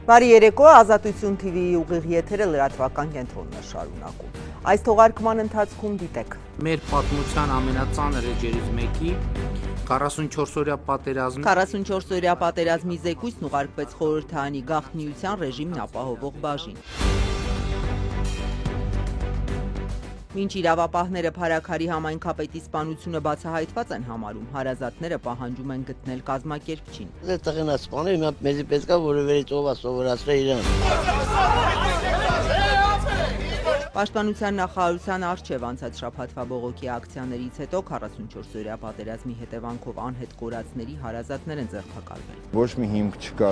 Բարի երեկո, Ազատություն TV-ի ուղիղ եթերը լրատվական կենտրոնն է շարունակում։ Այս թողարկման ընթացքում դիտեք. Մեր պատմության ամենածանր էջերից մեկի 44-օրյա պատերազմի 44-օրյա պատերազմի զեկույցն ուղարկվեց խորհրդարանի գաղտնիության ռեժիմն ապահովող բաժին։ Մինչ իրավապահները Փարաքարի համայնքապետի սպանությունը բացահայտված են համարում, հարազատները պահանջում են գտնել կազմակերպչին։ Տղեն ասպանել, մեզի պես կա, որևէ ծով սովորացրել իրան։ Պաշտպանության նախարարության առջև անցած շաբաթվա բողոքի ակցիաներից հետո 44-օրյա պատերազմի հետևանքով անհետ կորածների հարազատներ են ձերբակալվել։ Ոչ մի հիմք չկա։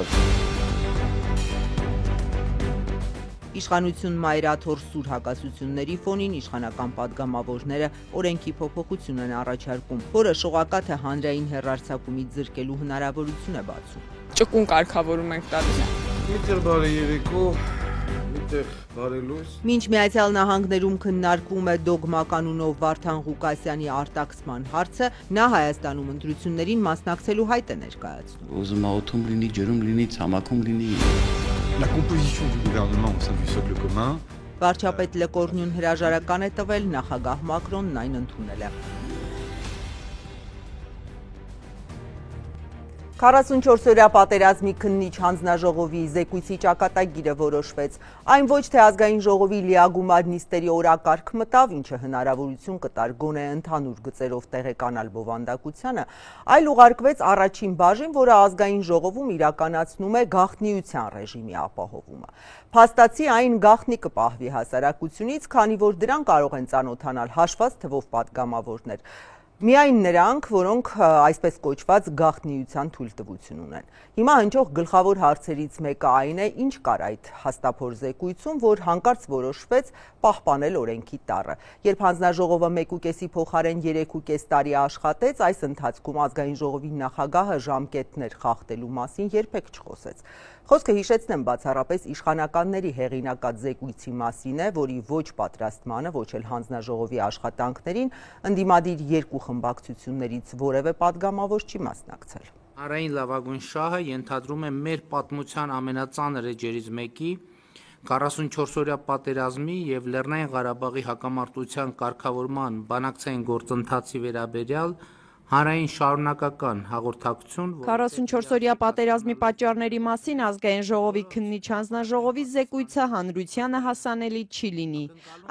Իշխանություն մայրաթոր սուր հակասությունների ֆոնին իշխանական պատգամավորները օրենքի փոփոխություն են առաջարկում, որը շողակա թե հանրային հեռարձակումից զրկելու հնարավորություն է բացում։ Ճկուն կարգավորում ենք տալիս։ Միտեղ բարի երեկո, միտեղ բարի լույս։ Մինչ Միացյալ Նահանգներում քննարկվում է դոգմա կանունով Վարդան Ղուկասյանի արտաքսման հարցը, նա Հայաստանում ընտրություններին մասնակցելու հայտ է ներկայացնում։ Ուզում օդում լինի, ջրում լինի, ցամաքում լինի։ La composition du gouvernement au sein du socle commun. Վարչապետ Լեկորնյուն հրաժարական է տվել, նախագահ Մակրոնն այն ընդունել է։ 44-օրյա պատերազմի քննիչ հանձնաժողովի զեկույցի ճակատագիրը որոշվեց։ Այն ոչ թե ազգային ժողովի լիագումար նիստերի օրակարգ մտավ, ինչը հնարավորություն կտար գոնե ընդհանուր գծերով տեղեկանալ բովանդակությանը, այլ ուղարկվեց առաջին բաժին, որը ազգային ժողովում իրականացնում է գաղտնիության ռեժիմի ապահովումը։ Փաստացի այն գաղտնի կպահվի հասարակությունից, քանի որ դրան կարող են ծանոթանալ հաշված թվով պատգամավորներ։ Միայն նրանք, որոնք այսպես կոչված գաղտնիության թույլտվություն ունեն։ Հիմա հնչող գլխավոր հարցերից մեկը այն է, ինչ կար այդ հաստափոր զեկույցում, որ հանկարծ որոշվեց պահպանել օրենքի տառը։ Երբ հանձնաժողովը 1.5-ի փոխարեն 3.5 տարի աշխատեց, այս ընթացքում ազգային ժողովի նախագահը ժամկետներ խախտելու մասին երբեք չխոսեց։ Խոսքը հիշեցնեմ բացառապես իշխանականների հեղինակած զեկույցի մասին է, որի ոչ պատրաստմանը, ոչ էլ հանձնաժողովի աշխատանքներին ընդդիմադիր երկու խմբակցություններից որևէ պատգամավոր չի մասնակցել։ Հանրային լավագույն շահը ենթադրում է մեր պատմության ամենածանր էջերից մեկի 44-օրյա պատերազմի եւ Լեռնային Ղարաբաղի հակամարտության կարգավորման բանակցային գործընթացի վերաբերյալ հանրային շարունակական հաղորդակցություն 44-օրյա պատերազմի պատճառների մասին ազգային ժողովի քննիչ հանձնաժողովի զեկույցը հանրությանը հասանելի չի լինի։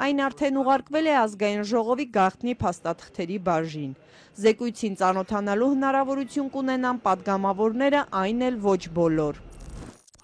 Այն արդեն ուղարկվել է ազգային ժողովի գաղտնի փաստաթղթերի բաժին։ Զեկույցին ծանոթանալու հնարավորություն կունենան պատգամավորները, այն էլ ոչ բոլոր։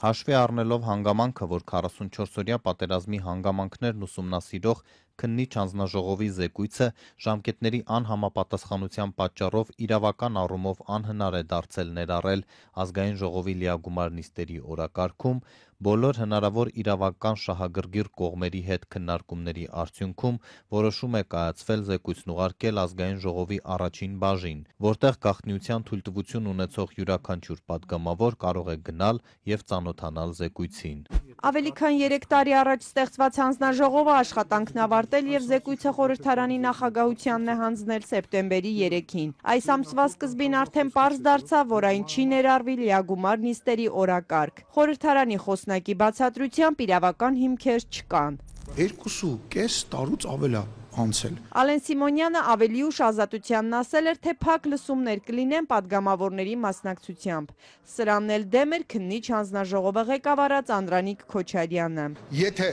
Հաշվի առնելով հանգամանքը, որ 44-օրյա պատերազմի հանգամանքներն ուսումնասիրող քննիչ հանձնաժողովի զեկույցը ժամկետների անհամապատասխանության պատճառով իրավական առումով անհնար է դարձել ներառել ազգային ժողովի լիագումար նիստերի օրակարգում, բոլոր հնարավոր իրավական շահագրգիռ կողմերի հետ քննարկումների արդյունքում որոշում է կայացվել զեկույցն ուղարկել ազգային ժողովի առաջին բաժին, որտեղ գաղտնիության թույլտվություն ունեցող յուրաքանչյուր պատգամավոր կարող է գնալ եւ ծանոթանալ զեկույցին։ Ավելի քան 3 տարի առաջ ստեղծված հանձնաժողովը աշխատանքն ավարտել եւ զեկույցը խորհրդարանի նախագահությանն է հանձնել սեպտեմբերի 3-ին։ Այս ամսվա սկզբին արդեն պարզ դարձավ, որ այն չի ներառվի լիագումար նիստերի օրակարգ։ Խորհրդարանի խոսնակի բացատրությամբ իրավական հիմքեր չկան։ 2.5 տարուց ավել է անցել։ Ալեն Սիմոնյանը ավելի ուշ Ազատությանն ասել էր, թե փակ լսումներ կլինեն պատգամավորների մասնակցությամբ։ Սրանն էլ դեմ էր քննիչ հանձնաժողովը ղեկավարած Անդրանիկ Քոչարյանը։ Եթե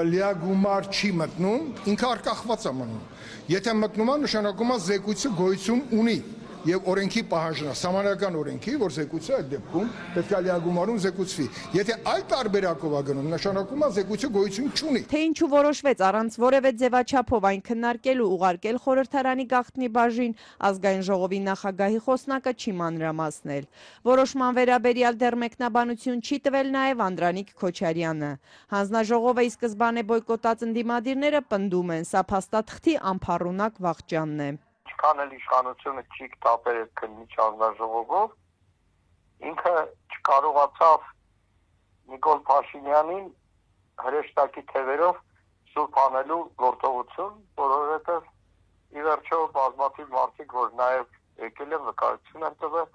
լիագումար չի մտնում, ինքը արկախված է մնում։ Եթե մտնում է, նշանակում է զեկույցը գոյություն ունի։ Եվ օրենքի պահանջն է, սահմանադրական օրենքի, որ զեկույցը այդ դեպքում պետք է լիագումարում զեկուցվի։ Եթե այլ տարբերակով է գնում, նշանակում է զեկույցը գոյություն չունի։ Թե ինչու որոշվեց առանց որևէ ձևաչափով այն քննարկելու ուղարկել խորհրդարանի գաղտնի բաժին, ազգային ժողովի նախագահի խոսնակը չի մանրամասնել։ Որոշման վերաբերյալ դեռ մեկնաբանություն չի տվել նաև Անդրանիկ Քոչարյանը։ Հանձնաժողովը ի սկզբանե բոյկոտած ընդդիմադիրները պնդում են, սա փաստաթղթի անփառունակ վախճանն է։ Քան էլ իշխանությունը չի կտապել այդ քննիչ հանձնաժողովով, ինքը չկարողացավ Նիկոլ Փաշինյանին հրեշտակի թևերով սուրբ անելու գործողություն, որովհետև ի վերջո բազմաթիվ մարդիկ, որ նաև եկել են վկայություն են տվել,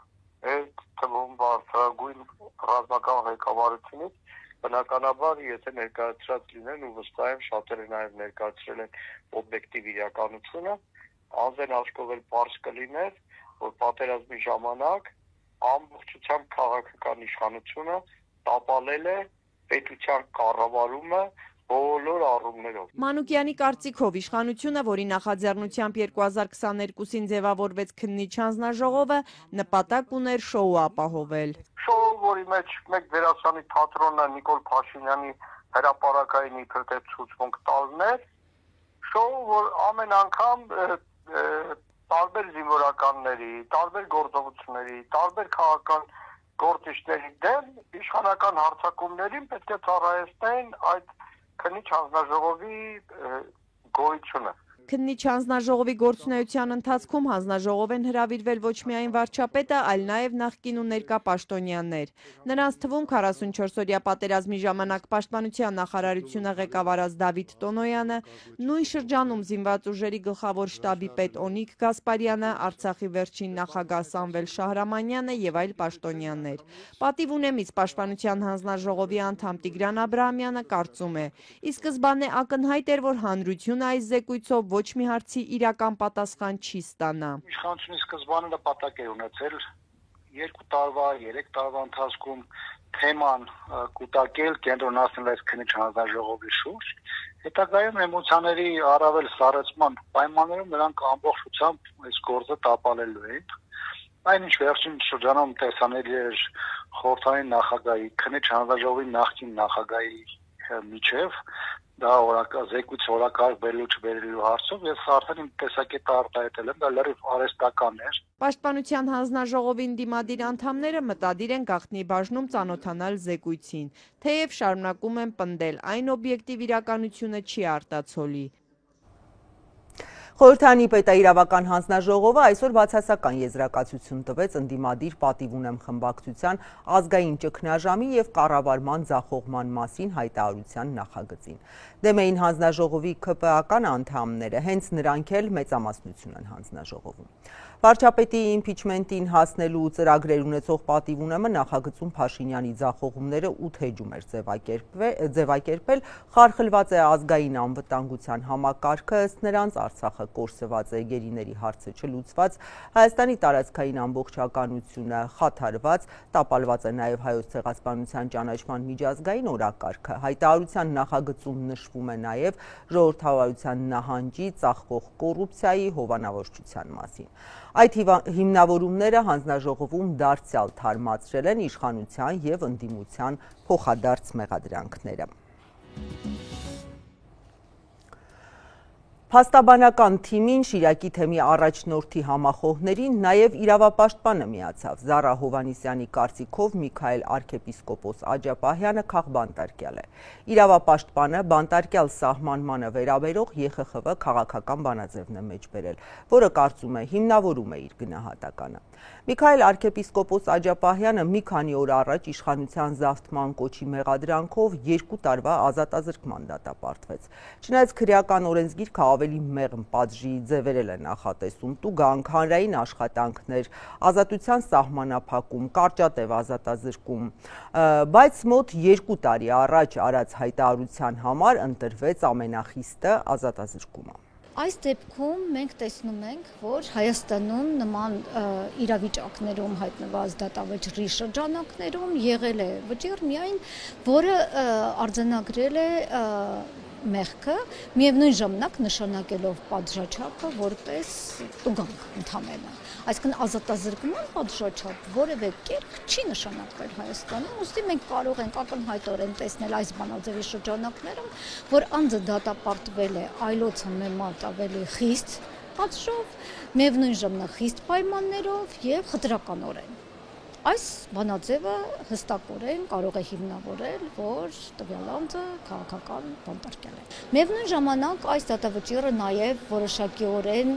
այդ թվում բարձրագույն ռազմական ղեկավարությունից բնականաբար եթե ներկայացրած լինեն ու վստահ եմ շատերը նաև ներկայացրել են օբյեկտիվ իրականությունը, անձեն աշխողել պարզ կլիներ, որ պատերազմի ժամանակ ամբողջությամբ քաղաքական իշխանությունը տապալել է պետության կառավարումը բոլոր առումներով։ Մանուկյանի կարծիքով իշխանությունը, որի նախաձեռնությամբ 2022-ին ձևավորվեց քննիչ հանձնաժողովը, նպատակ ուներ շոու ապահովել։ Շոու, որի մեջ մեկ դերասանի թատրոնը Նիկոլ Փաշինյանի հրապարակային իբր թե ցուցմունք տալն էր, շոու, որ ամեն անգամ տարբեր զինվորականների, տարբեր գործողությունների, տարբեր քաղաքական գործիչների դեմ իշխանական հարձակումներին պետք է ծառայեցնեն այդ քննիչ հանձնաժողովի գոյությունը։ Քննիչ հանձնաժողովի գործունեության ընթացքում հանձնաժողով են հրավիրվել ոչ միայն վարչապետը, այլ նաև նախկին ու ներկա պաշտոնյաներ։ Նրանց թվում 44-օրյա պատերազմի ժամանակ պաշտպանության նախարարությունը ղեկավարած Դավիթ Տոնոյանը, նույն շրջանում զինված ուժերի գլխավոր շտաբի պետ Օնիկ Գասպարյանը, Արցախի վերջին նախագահ Սամվել Շահրամանյանը եւ այլ պաշտոնյաներ։ Պատիվ ունեմից պաշտպանության հանձնաժողովի անդամ Տիգրան Աբրահամյանը կարծում է. ի սկզբանե ակնհայտ էր, որ հանրությունը այս զեկույցով ոչ մի հարցի իրական պատասխան չի ստանա։ Իշխանությունը սկզբանե նպատակ էր ունեցել 2 տարվա, 3 տարվա ընթացքում թեման կուտակել, կենտրոնացնել այս քննիչ հանձնաժողովի շուրջ։ Հետագայում էմոցիաների առավել սառեցման պայմաններում նրանք ամբողջությամբ այս գործը տապալելու էին։ Այնինչ վերջին շրջանում տեսանելի էր խորհրդային նախագահի, քննիչ հանձնաժողովի նախկին նախագահի միջև դա զեկույց օրակարգ բերելու չբերելու հարցով ես արդեն իմ տեսակետը արտահայտել եմ, դա լրիվ արհեստական էր։ Պաշտպանության հանձնաժողովին դիմադիր անդամները մտադիր են գաղտնի բաժնում ծանոթանալ զեկույցին, թեև շարունակում են պնդել, այն օբյեկտիվ իրականությունը չի արտացոլի։ Խորհրդանի պետաիրավական հանձնաժողովը այսօր բացասական եզրակացություն տվեց ընդդիմադիր պատիվ ունեմ խմբակցության ազգային ճգնաժամի եւ կառավարման ձախողման մասին հայտարարության նախագծին։ Դեմ էին հանձնաժողովի ԿՊԱ-ական անդամները, հենց նրանք էլ մեծամասնություն են հանձնաժողովում։ Վարչապետի իմպիչմենտին հասնելու ծրագրեր ունեցող պատիվ ունեմը նախագծում Փաշինյանի ձախողումները 8 էջում էր ձևակերպել, խարխլված է ազգային անվտանգության համակարգը, ըստ նրանց Արցախը կորսված է, գերիների հարցը չլուծված, Հայաստանի տարածքային ամբողջականությունը խաթարված, տապալված է նաև հայոց ցեղասպանության ճանաչման միջազգային օրակարգը։ Հայտարարության նախագծում նշվում է նաև ժողովրդավարության նահանջի, ծաղկող կոռուպցիայի, հովանավորչության մասին։ Այդ հիմնավորումները հանձնաժողովում դարձյալ թարմացրել են իշխանության եւ ընդդիմության փոխադարձ մեղադրանքները։ Փաստաբանական թիմին Շիրակի թեմի առաջնորդի համախոհներին նաև իրավապաշտպանը միացավ։ Զարա Հովանիսյանի կարծիքով Միքայել arczepiskopos Աջապահյանը քաղբանտարկյալ է։ Իրավապաշտպանը բանտարկյալ սահմանմանը վերաբերող ԵԽԽՎ քաղաքական բանաձևն է մեջ բերել, որը կարծում է հիմնավորում է իր գնահատականը։ Միքայել arczepiskopos Աջապահյանը մի քանի օր առաջ իշխանության զավթման կոչի մեղադրանքով 2 տարվա ազատազրկման դատապարտվեց։ Չնայած քրեական օրենսգիրքը ավելի մեղմ պատժի ձևերել է նախատեսում, տուգանք, հանրային աշխատանքներ, ազատության սահմանափակում, կարճատև ազատազրկում, բայց մոտ 2 տարի առաջ արած հայտարարության համար ընտրվեց ամենախիստը ազատազրկումը։ Այս դեպքում մենք տեսնում ենք, որ Հայաստանում նման իրավիճակներում հայտնված դատավճռի շրջանակներում եղել է վճիռ միայն, որը արձանագրել է մեղքը, միևնույն ժամանակ նշանակելով պատժաչափը որպես տուգանք ընդամենը։ Այսինքն ազատազրկման պատժաչափ որևէ կերպ չի նշանակվել Հայաստանում, ուստի մենք կարող ենք ակնհայտորեն տեսնել այս բանաձևի շրջանակներում, որ անձը դատապարտվել է այլոց համեմատ ավելի խիստ պատժով, միևնույն ժամանակ խիստ պայմաններով եւ խտրականորեն։ Այս բանաձևը հստակորեն կարող է հիմնավորել, որ տվյալ անձը քաղաքական բանտարկյալ է։ Միևնույն ժամանակ այս դատավճիռը նաև որոշակիորեն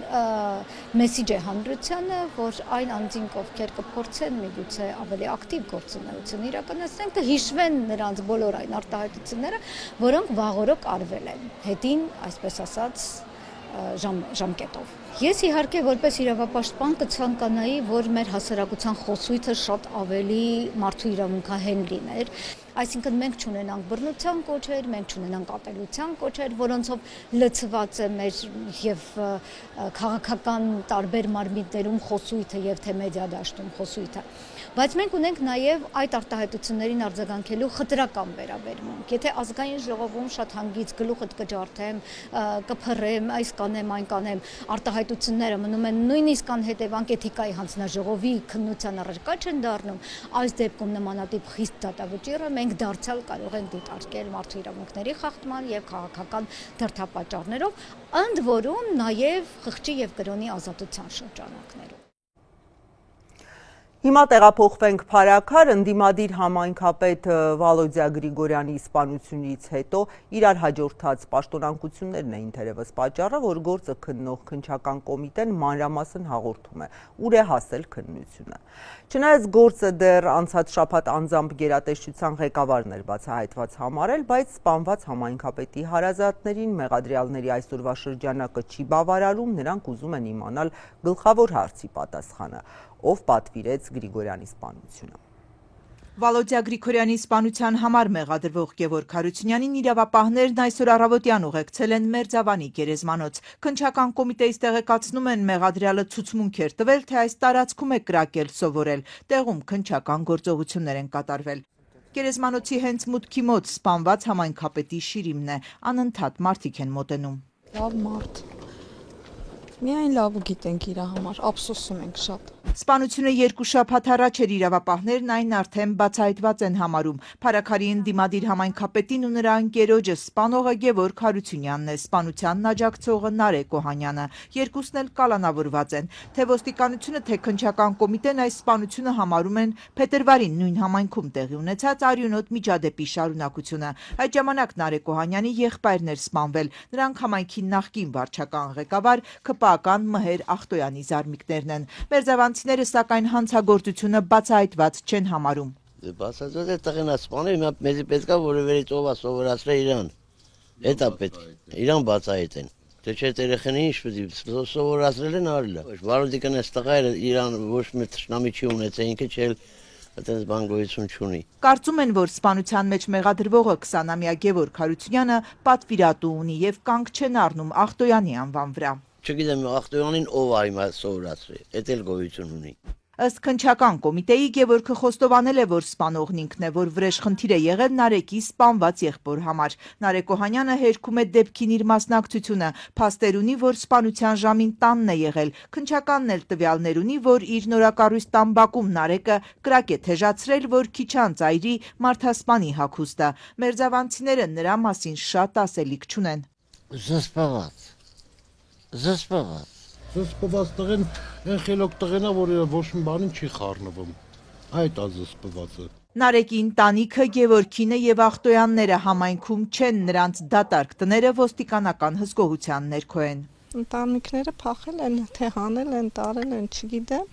մեսիջ է հանրությանը, որ այն անձինք, ովքեր կփորձեն միգուցե ավելի ակտիվ գործունեություն իրականացնեն, կհիշվեն նրանց բոլոր այն արտահայտությունները, որոնք վաղօրոք արվել են։ Հետին, այսպես ասած, ժամկետով։ Ես իհարկե որպես իրավապաշտպան կցանկանայի, որ մեր հասարակության խոսույթը շատ ավելի մարդու իրավունքահեն լիներ, այսինքն մենք չունենանք բռնության կոչեր, մենք չունենանք ատելության կոչեր, որոնցով լցված է մեր եւ քաղաքական տարբեր մարմիններում խոսույթը եւ թե մեդիա դաշտում խոսույթը։ Բայց մենք ունենք նաև այդ արտահայտություններին արձագանքելու խտրական վերաբերմունք։ Եթե ազգային ժողովում շատ հանգից գլուխդ կջարդեմ, կփռեմ, այս կանեմ, այն կանեմ, արտահայտությունները մնում են նույնիսկ անհետևանք էթիկայի հանձնաժողովի քննության առարկա չեն դառնում, այս դեպքում նմանատիպ խիստ դատավճիռը մենք դարձյալ կարող ենք դիտարկել մարդու իրավունքների խախտման եւ քաղաքական դրդապատճառներով, ընդ որում նաև խղճի եւ կրոնի ազատության շրջանակներում։ Հիմա տեղափոխվենք Փարաքար, ընդդիմադիր համայնքապետ Վալոդիա Գրիգորյանի սպանությունից հետո իրար հաջորդած պաշտոնանկություններն էին թերևս պատճառը, որ գործը քննող քննչական կոմիտեն մանրամասն հաղորդում է, ուր է հասել քննությունը։ Չնայած գործը դեռ անցած շաբաթ անձամբ գերատեսչության ղեկավարն էր բացահայտված համարել, բայց սպանված համայնքապետի հարազատներին մեղադրյալների այսօրվա շրջանակը չի բավարարում, նրանք ուզում են իմանալ գլխավոր հարցի պատասխանը, ով պատվիրեց Գրիգորյանի սպանությունը։ Վալոդիա Գրիգորյանի սպանության համար մեղադրվող Գևորգ Հարությունյանին իրավապահներն այսօր առավոտյան ուղեկցել են Մերձավանի գերեզմանոց։ Քննչական կոմիտեից տեղեկացնում են մեղադրյալը ցուցմունք էր տվել, թե այս տարածքում է կրակել սովորել։ Տեղում քննչական գործողություններ են կատարվել։ Գերեզմանոցի հենց մուտքի մոտ սպանված համայնքապետի շիրիմն է, անընդհատ մարդիկ են մոտենում։ Լավ մարդ։ Միայն լավ գիտենք իր համար, ափսոսում ենք շատ։ Սպանությունը 2 շաբաթ առաջ էր, իրավապահներն այն արդեն բացահայտված են համարում։ Փարաքարի ընդդիմադիր համայնքապետին ու նրա ընկերոջը սպանողը Գևորգ Հարությունյանն է, սպանությանն աջակցողը Նարեկ Օհանյանը, երկուսն էլ կալանավորված են։ Թե ոստիկանությունը, թե քննչական կոմիտեն այս սպանությունը համարում են փետրվարին նույն համայնքում տեղի ունեցած արյունոտ միջադեպի շարունակությունը։ Այդ ժամանակ Նարեկ Օհանյանի եղբայրն էր սպանվել, նրանք համայնքի նախկին վարչական ղեկավար ԿՊԱ-ական Մհեր Ախտոյանի զարմիկներն են։ Մերձավանցիները սակայն հանցագործությունը բացահայտված չեն համարում։ Բացահայտված է տղեն սպանել, հիմա մեզի պետք է որևէ ով է սովորացրել իրան։ Էդ է պետք։ Իրան բացահայտեն։ Թե չէ երեխան ինչ պետք է սովորացրել են արել։ Վարորդիկն այս տղայը իրան ոչ մի թշնամի չի ունեցել, ինքը չէ այդպես բան գոյություն չունի։ Կարծում են, որ սպանության մեջ մեղադրվողը 20-ամյա Գևորգ Հարությունյանը պատվիրատու ունի եւ կանգ չեն առնում Ախտոյանի անվան վրա։ Չգիտեմ Ախտոյանին ով է հիմա սովորացրել, էդ էլ գոյություն ունի։ Ըստ քննչական կոմիտեի Գևորգը խոստովանել է, որ սպանողն ինքն է, որ վրեժխնդիր է եղել Նարեկի սպանված եղբոր համար։ Նարեկ Օհանյանը հերքում է դեպքին իր մասնակցությունը, փաստեր ունի, որ սպանության ժամին տանն է եղել։ Քննչականն էլ տվյալներ ունի, որ իր նորակառույց տան բակում Նարեկը կրակ է թեժացրել, որ քիչ անց այրի մարդասպանի հագուստը։ Մերձավանցիները նրա մասին շատ ասելիք չունեն։ Զսպված Զսպված տղեն այն խելոք տղենա, որ ոչ մի բանին չի խառնվում։ Այդ է զսպվածը։ Նարեկի ընտանիքը, Գևորգինը եւ Ախտոյանները համայնքում չեն, նրանց դատարկ տները ոստիկանական հսկողության ներքո են։ Ընտանիքները փախել են, թե հանել են, տարել են, չգիտեմ,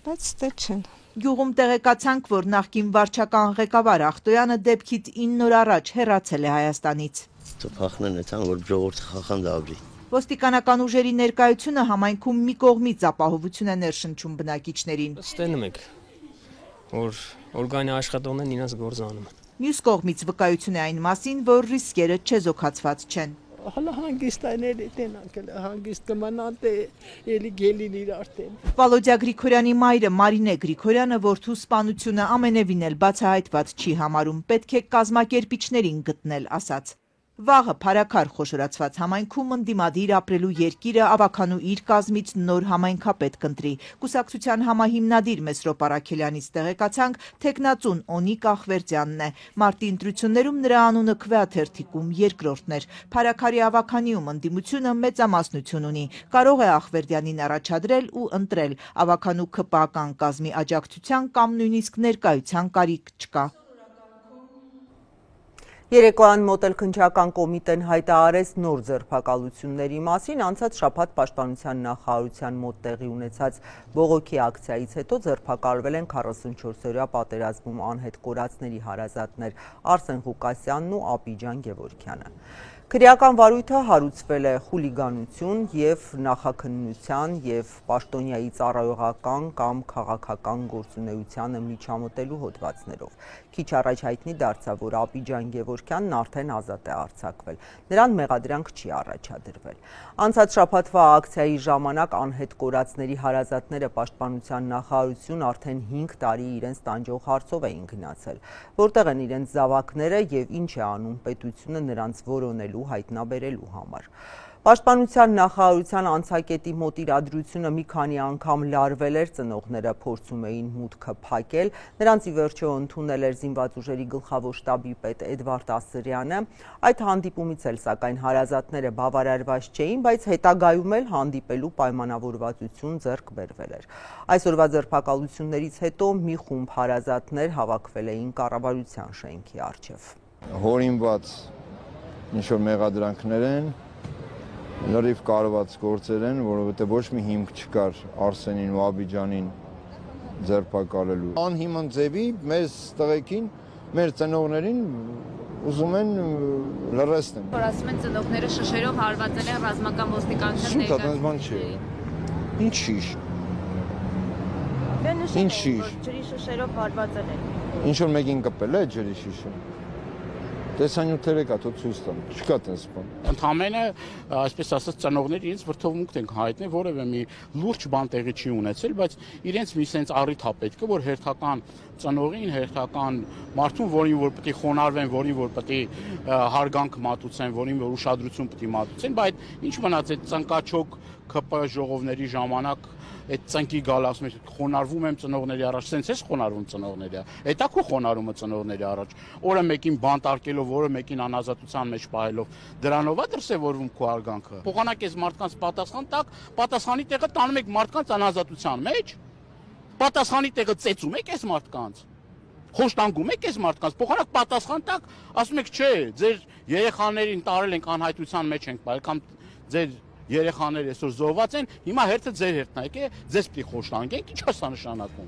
բայց ստե չեն։ Գյուղում տեղեկացանք, որ նախկին վարչական ղեկավար Ախտոյանը դեպքից 9 օր առաջ հեռացել է Հայաստանից։ Փախնեն այդան, որ ժողովուրդը խախանդ ապրի։ Ոստիկանական ուժերի ներկայությունը համայնքում մի կողմից ապահովություն է ներշնչում բնակիչներին։ Ստենում ենք, որ օրգանի աշխատողներն իրենց գործը անում են։ Մյուս կողմից վկայություն է այն մասին, որ ռիսկերը չեզոքացված չեն։ Հələ հանգիստայների տենանք, հանգիստ կմնան, թե էլի գելին իրար տեն։ Վալոդիա Գրիգորյանի մայրը Մարինե Գրիգորյանը որդու սպանությունը ամենևին էլ բացահայտված չի համարում, պետք է կազմակերպիչներին գտնել, ասաց։ Վաղը Փարաքար խոշորացված համայնքում ընդդիմադիր ապրելու երկիրը ավականու իր կազմից նոր համայնքապետ կընտրի։ Կուսակցության համահիմնադիր Մեսրոպ Արաքելյանից տեղեկացանք, թեկնածուն Օնիկ Ախվերդյանն է։ Մարտի ընտրություններում նրա անունը քվեաթերթիկում երկրորդն էր։ Փարաքարի ավականիում ընդդիմությունը մեծամասնություն ունի։ Կարող է Ախվերդյանին առաջադրել ու ընտրել։ Ավականու ԿՊԱ-ական կազմի աջակցության կամ նույնիսկ ներկայության կարիք չկա։ Երեկոյան մոտ էլ քննչական կոմիտեն հայտարարեց նոր ձերբակալությունների մասին, անցած շաբաթ պաշտպանության նախարարության մոտ տեղի ունեցած բողոքի ակցիայից հետո ձերբակալվել են 44-օրյա պատերազմում անհետ կորածների հարազատներ Արսեն Ղուկասյանն ու Աբիջան Գևորգյանը։ Քրեական վարույթը հարուցվել է խուլիգանություն եւ նախաքննության եւ պաշտոնյայի ծառայողական կամ քաղաքական գործունեությանը միջամտելու հոդվածներով։ Քիչ առաջ հայտնի դարձավ, որ Աբիջան Գևորգյանն արդեն ազատ է արձակվել։ Նրան մեղադրանք չի առաջադրվել։ Անցած շաբաթվա ակցիայի ժամանակ անհետ կորածների հարազատները Պաշտպանության նախարարություն արդեն 5 տարի իրենց տանջող հարցով էին գնացել, որտեղ են իրենց զավակները եւ ինչ է անում պետությունը նրանց որոնելու հայտնաբերելու համար։ Պաշտպանության նախարարության անցակետի մոտ իրադրությունը մի քանի անգամ լարվել էր, ծնողները փորձում էին մուտքը փակել, նրանց ի վերջո ընդունել էր զինված ուժերի գլխավոր շտաբի պետ Էդվարդ Ասրյանը, այդ հանդիպումից էլ սակայն հարազատները բավարարված չէին, բայց հետագայում էլ հանդիպելու պայմանավորվածություն ձեռք բերվել էր։ Այսօրվա ձերբակալություններից հետո մի խումբ հարազատներ հավաքվել էին կառավարության շենքի առջև։ Հորինված ինչ-որ մեղադրանքներ են, լրիվ կարված գործեր են, որովհետև ոչ մի հիմք չկար Արսենին ու Աբիջանին ձերբակալելու։ Անհիմն ձևի մեզ տղեկին, մեր ծնողներին ուզում են լրացնել։ Որ ասում են ծնողները շշերով հարվածել են ռազմական ոստիկանության ներկայացուցիչներին։ Ինչ շիշ։ Ինչ շիշ։ Ջրի շշերով հարվածել են։ Ինչ որ մեկին կպել է ջրի շիշը։ Տեսանյութերը կա, թող ցույց տան, չկա տես բան։ Ընդհանրապես, այսպես ասած, ծնողները իրենց վրթովմունք են հայտնել, որևէ մի լուրջ բան տեղի չի ունեցել, բայց իրենց մի sense առիթ է պետք, որ հերթական ծնողին, հերթական մարդուն, որին որ պետք է խոնարհվեն, որին որ պետք է հարգանք մատուցեն, որին որ ուշադրություն պետք է մատուցեն, բայց ինչ մնաց այդ ծնկաչոք ԿՊ ժողովների ժամանակ այդ ծնկի գալ ասում ես խոնարհվում եմ ծնողների առաջ, sense ես խոնարհվում ծնողների առաջ։ Էտա քո խոնարհումը ծնողների առաջ։ Օրը մեկին բանտարկելով, օրը մեկին անազատության մեջ պահելով, դրանով է դրսևորվում քո արգանքը։ Փոխանակ ես մարդկանց պատասխան տակ, պատասխանի տեղը տանում եք մարդկանց անազատության մեջ։ Պատասխանի տեղը ծեծում եք այս մարդկանց։ Խոշտանգում եք այս մարդկանց, փոխանակ պատասխան տակ, ասում եք չէ, ձեր երեխաներին տարել ենք անհայտության մեջ ենք, բայց ձեր երեխաները այսօր զոհված են, հիմա հերթը ձեր հերթն է, եկե ձեզ պիտի խոշտանգենք, ինչ է սա նշանակում։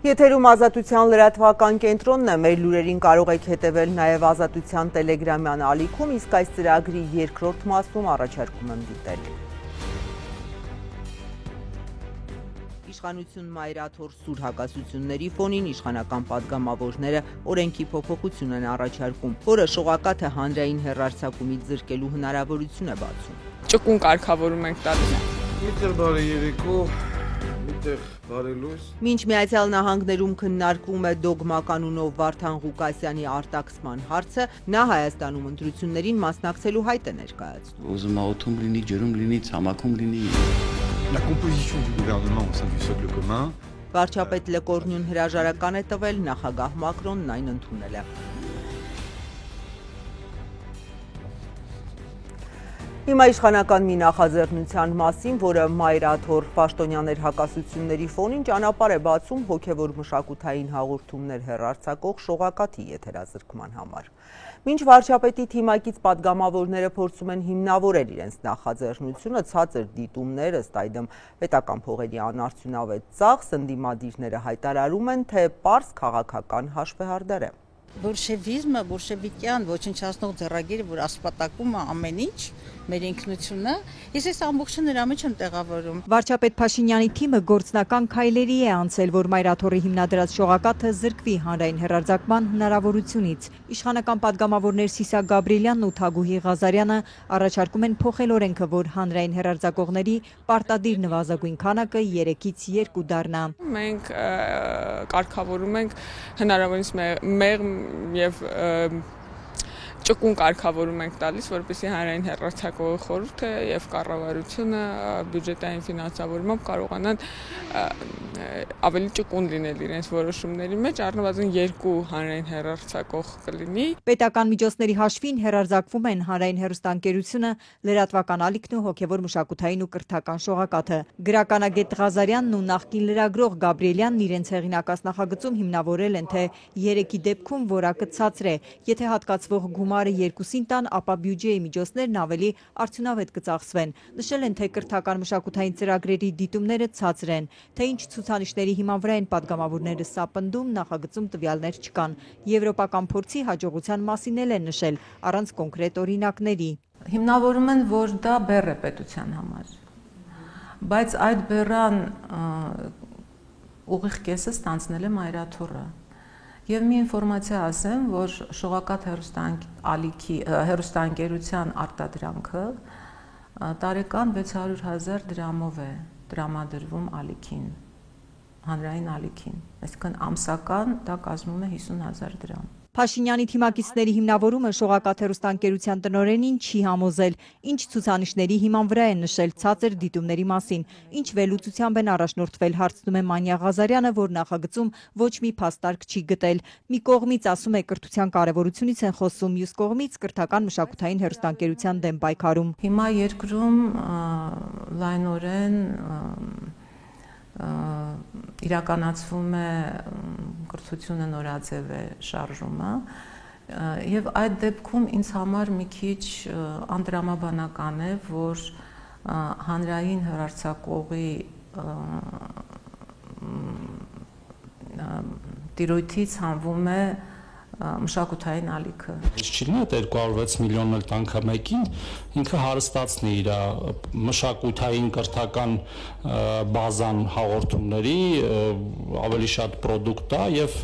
Եթերում Ազատության լրատվական կենտրոնն է, մեր լուրերին կարող եք հետևել նաև Ազատության տելեգրամյան ալիքում, իսկ այս ծրագրի երկրորդ մասում առաջարկում եմ դիտել։ Իշխանություն մայրաթոր սուր հակասությունների ֆոնին իշխանական պատգամավորները օրենքի փոփոխություն են առաջարկում, որը շողակաթը հանրային հեռարձակումից զրկելու հնարավորություն է բացում։ Ճկուն կարգավորում ենք տալիս։ Միտեղ բարի երեկո, միտեղ բարի լույս։ Մինչ Միացյալ Նահանգներում քննարկվում է դոգմա կանունով Վարդան Ղուկասյանի արտաքսման հարցը, նա Հայաստանում ընտրություններին մասնակցելու հայտ է ներկայացնում։ Ուզում օթում լինի, ջրում լինի, ցամաքում լինի։ La composition du gouvernement au sein du socle commun. Վարչապետ Լեկորնյուն հրաժարական է տվել, նախագահ Մակրոնն այն ընդունել է։ Հիմա իշխանական մի նախաձեռնության մասին, որը մայրաթոր պաշտոնյաներ հակասությունների ֆոնին ճանապարհ է բացում հոգևոր մշակութային հաղորդումներ հեռարձակող շողակաթի եթերազրկման համար։ Մինչ վարչապետի թիմակից պատգամավորները փորձում են հիմնավորել իրենց նախաձեռնությունը, ցածր դիտումներ ըստ այդմ պետական փողերի անարդյունավետ ծախս, ընդդիմադիրները հայտարարում են, թե պարզ քաղաքական հաշվեհարդար է։ Բոլշևիզմը, բոլշևիկյան ոչնչացնող ձեռագիրը, որ ասպատակում է ամեն ինչ, մեր ինքնությունը, ես այս ամբողջը նրա մեջ եմ տեղավորում։ Վարչապետ Փաշինյանի թիմը գործնական քայլերի է անցել, որ մայրաթորի հիմնադրած շողակաթը զրկվի հանրային հեռարձակման հնարավորությունից։ Իշխանական պատգամավորներ Սիսակ Գաբրիելյանն ու Թագուհի Ղազարյանը առաջարկում են փոխել օրենքը, որ հանրային հեռարձակողների պարտադիր նվազագույն քանակը 3-ից 2 դառնա։ Մենք կարգավորում ենք հնարավորինս մեղմ եւ ճկուն կարգավորում ենք տալիս, որպեսզի հանրային հեռարձակողի խորհուրդը եւ կառավարությունը բյուջետային ֆինանսավորմամբ կարողանան ավելի ճկուն լինել իրենց որոշումների մեջ, առնվազն 2 հանրային հեռարձակող կլինի։ Պետական միջոցների հաշվին հեռարձակվում են հանրային հեռուստաընկերությունը, լրատվական ալիքն ու հոգևոր մշակութային ու կրթական շողակաթը։ Գրականագետ Ղազարյանն ու նախկին լրագրող Գաբրիելյանն իրենց հեղինակած նախագծում հիմնավորել են, թե 3-ի դեպքում որակը ցածր է, եթե հատկացվող գումարը գումարը 2-ին տան, ապա բյուջեի միջոցներն ավելի արդյունավետ կծախսվեն։ Նշել են, թե կրթական մշակութային ծրագրերի դիտումները ցածր են, թե ինչ ցուցանիշների հիման վրա են падգամավորները սա պնդում, նախագծում տվյալներ չկան։ Եվրոպական փորձի հաջողության մասին էլ են նշել, առանց կոնկրետ օրինակների։ Հիմնավորում են, որ դա բեռ է պետության համար, բայց այդ բեռան ուղիղ կեսը ստանցնել է մայրաթոռը։ Եվ մի ինֆորմացիա ասեմ, որ շողակաթ հեռուստաընկերության արտադրանքը տարեկան 600,000 դրամով է տրամադրվում ալիքին, հանրային ալիքին, այսինքն ամսական դա կազմում է 50,000 դրամ։ Փաշինյանի թիմակիցների հիմնավորումը շողակաթ հեռուստաընկերության տնօրենին չի համոզել, ինչ ցուցանիշների հիման վրա են նշել ցածր դիտումների մասին, ինչ վերլուծությամբ են առաջնորդվել, հարցնում է Մանյա Ղազարյանը, որ նախագծում ոչ մի փաստարկ չի գտել։ Մի կողմից ասում է կրթության կարևորությունից են խոսում, մյուս կողմից կրթական մշակութային հեռուստաընկերության դեմ պայքարում։ Հիմա երկրում լայնորեն իրականացվում է կրթությունը նորաձև է շարժումը եւ այդ դեպքում ինձ համար մի քիչ անդրամաբանական է, որ հանրային հեռարձակողի տիրույթից հանվում է մշակութային ալիքը։ Չլինի այդ 206 միլիոնն էլ տանքը մեկին, ինքը հարստացնի իր մշակութային կրթական բազան հաղորդումների ավելի շատ պրոդուկտ է եւ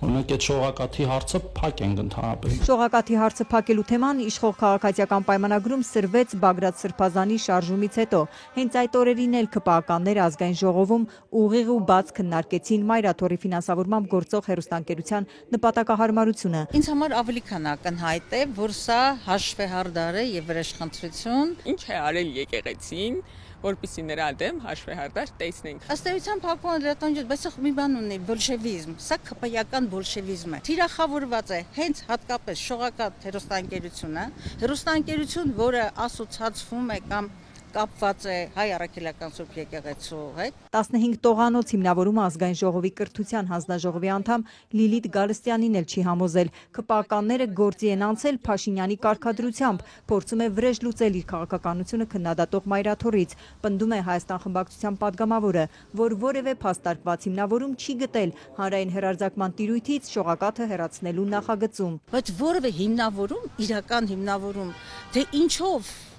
օրինակ այդ շողակաթի հարցը փակ ենք ընդհանրապես։ Շողակաթի հարցը փակելու թեման իշխող քաղաքացիական պայմանագրում սրվեց Բագրատ Սրբազանի շարժումից հետո։ Հենց այդ օրերին էլ ԿՊԱ-ականները ազգային ժողովում ուղիղ ու բաց քննարկեցին մայրաթոռի ֆինանսավորմամբ գործող հեռուստաընկերության նպատակահարմարությունը։ Ինձ համար ավելի քան ակնհայտ է, որ սա հաշվեհարդար է եւ վրեժխնդրություն։ Ինչ է արել եկեղեցին, որպեսզի նրա դեմ հաշվեհարդար տեսնենք։ Ըստ էության փակման լրատվամիջոց, բայց սա մի բան ունի, բոլշևիզմ, սա ԿՊ-ական բոլշևիզմ է։ Թիրախավորված է հենց հատկապես շողակաթ հեռուստաընկերությունը, հեռուստաընկերություն, որը ասոցացվում է կամ կապված է Հայ առաքելական Սուրբ եկեղեցու հետ։ 15 տողանոց հիմնավորումը ազգային ժողովի կրթության հանձնաժողովի անդամ Լիլիթ Գալստյանին էլ չի համոզել։ ԿՊԱ-ականները գործի են անցել Փաշինյանի կարգադրությամբ, փորձում է վրեժ լուծել իր քաղաքականությունը քննադատող մայրաթոռից, պնդում է Հայաստան խմբակցության падգամավորը, որ որևէ փաստարկված հիմնավորում չի գտել հանրային հեռարձակման տիրույթից շողակաթը հեռացնելու նախագծում։ Բայց որևէ հիմնավորում, իրական հիմնավորում, թե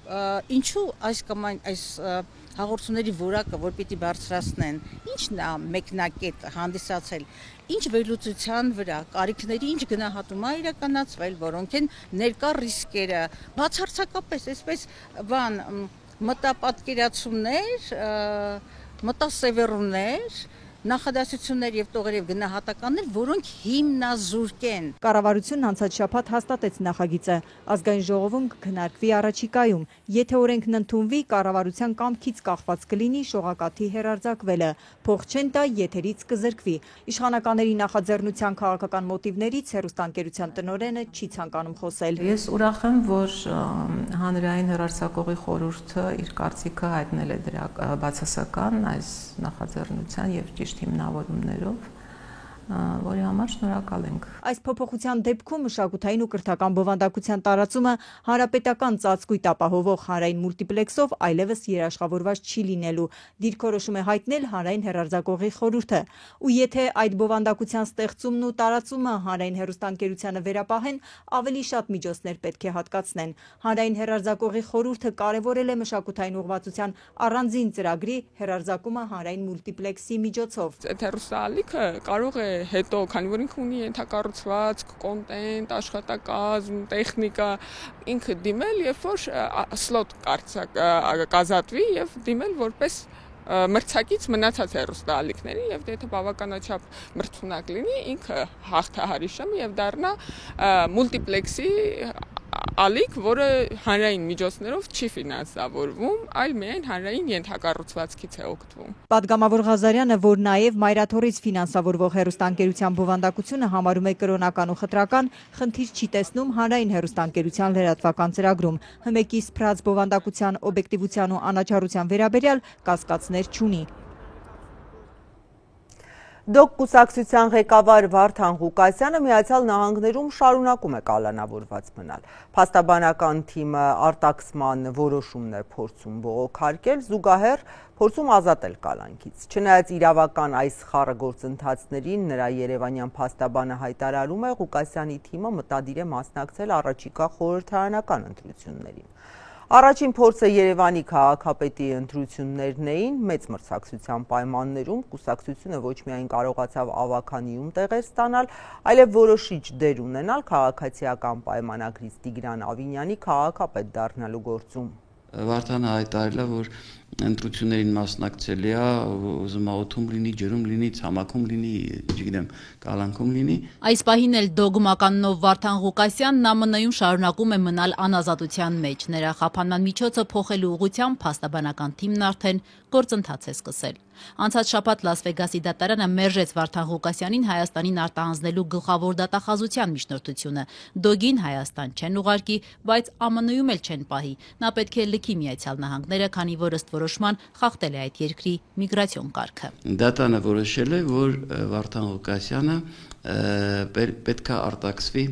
ինչու այս կամ այս հաղորդումների որակը, որ պիտի բարձրացնեն, ինչն է մեկնակետ հանդիսացել, ինչ վերլուծության վրա, կարիքների ինչ գնահատում է իրականացվել, որոնք են ներկա ռիսկերը, բացարձակապես այսպես բան մտապատկերացումներ, մտասևեռումներ, նախադասություններ եւ տողեր եւ գնահատականներ, որոնք հիմնազուրկ են։ Կառավարությունն անցած շաբաթ հաստատեց նախագիծը։ Ազգային ժողովում կքննարկվի առաջիկայում։ Եթե օրենքն ընդունվի, կառավարության կամքից կախված կլինի շողակաթի հեռարձակվելը։ Փող չեն տա, եթերից կզրկվի։ Իշխանականների նախաձեռնության քաղաքական մոտիվներից հեռուստաընկերության տնօրենը չի ցանկանում խոսել։ Ես ուրախ եմ, որ հանրային հեռարձակողի խորհուրդը իր կարծիքը հայտնել է դրա բացասական այս նախաձեռնության եւ ճիշտ հիմնավորումներով, որի համար շնորհակալ ենք։ Այս փոփոխության դեպքում մշակութային ու կրթական բովանդակության տարածումը հանրապետական ծածկույթ ապահովող հանրային մուլտիպլեքսով այլևս երաշխավորված չի լինելու, դիրքորոշում է հայտնել հանրային հեռարձակողի խորհուրդը։ Ու եթե այդ բովանդակության ստեղծումն ու տարածումը հանրային հեռուստաընկերությանը վերապահեն, ավելի շատ միջոցներ պետք է հատկացնեն։ Հանրային հեռարձակողի խորհուրդը կարևորել է մշակութային ուղղվածության առանձին ծրագրի հեռարձակումը հանրային մուլտիպլեքսի միջոցով։ Այդ հեռուստաալիքը կարող է հետո, քանի որ ինքը ունի ենթակառուցվածք, կոնտենտ, աշխատակազմ, տեխնիկա, ինքը դիմել, երբ որ սլոտ կազատվի եւ դիմել որպես մրցակից մնացած հեռուստաալիքների եւ եթե բավականաչափ մրցունակ լինի, ինքը հաղթահարի շեմ եւ դառնա մուլտիպլեքսի ալիք, որը հանրային միջոցներով չի ֆինանսավորվում, այլ միայն հանրային ենթակառուցվածքից է օգտվում։ Պատգամավոր Ղազարյանը, որ նաև մայրաթոռից ֆինանսավորվող հեռուստաընկերության բովանդակությունը համարում է կրոնական ու խտրական, խնդիր չի տեսնում հանրային հեռուստաընկերության լրատվական ծրագրում։ ՀՄԷԿ-ի սփռած բովանդակության օբյեկտիվության ու անաչառության վերաբերյալ կասկածներ չունի։ Դոկ կուսակցության ղեկավար Վարդան Ղուկասյանը Միացյալ Նահանգներում շարունակում է կալանավորված մնալ։ Փաստաբանական թիմը արտաքսման որոշումն է փորձում բողոքարկել, զուգահեռ փորձում ազատել կալանքից։ Չնայած իրավական այս խառը գործընթացներին նրա երևանյան փաստաբանը հայտարարում է, Ղուկասյանի թիմը մտադիր է մասնակցել առաջիկա խորհրդարանական ընտրություններին։ Առաջին փորձը Երևանի քաղաքապետի ընտրություններն էին, մեծ մրցակցության պայմաններում կուսակցությունը ոչ միայն կարողացավ ավականիում տեղեր ստանալ, այլև որոշիչ դեր ունենալ քաղաքացիական պայմանագրից Տիգրան Ավինյանի քաղաքապետ դառնալու գործում։ Վարդանը հայտարարել է, որ ընտրություններին մասնակցելի է, ուզում է օդում լինի, ջրում լինի, ցամաքում լինի, չգիտեմ, կալանքում լինի։ Այս պահին էլ դոգմականնով Վարդան Ղուկասյանն ԱՄՆ-ում շարունակում է մնալ անազատության մեջ։ Նրա խափանման միջոցը փոխելու ուղղությամբ փաստաբանական թիմն արդեն գործընթաց է սկսել։ Անցած շաբաթ Լաս Վեգասի դատարանը մերժեց Վարդան Ղուկասյանին Հայաստանին արտահանձնելու գլխավոր դատախազության միջնորդությունը։ Դոգին Հայաստան չեն ուղարկի, բայց ԱՄՆ-ում էլ չեն պահի։ Նա պետք է լքի Միացյալ Նահանգները, քանի որ ըստ որոշման խախտել է այդ երկրի միգրացիոն կարգը։ Դատանը որոշել է, որ Վարդան Ղուկասյանը պետք է արտաքսվի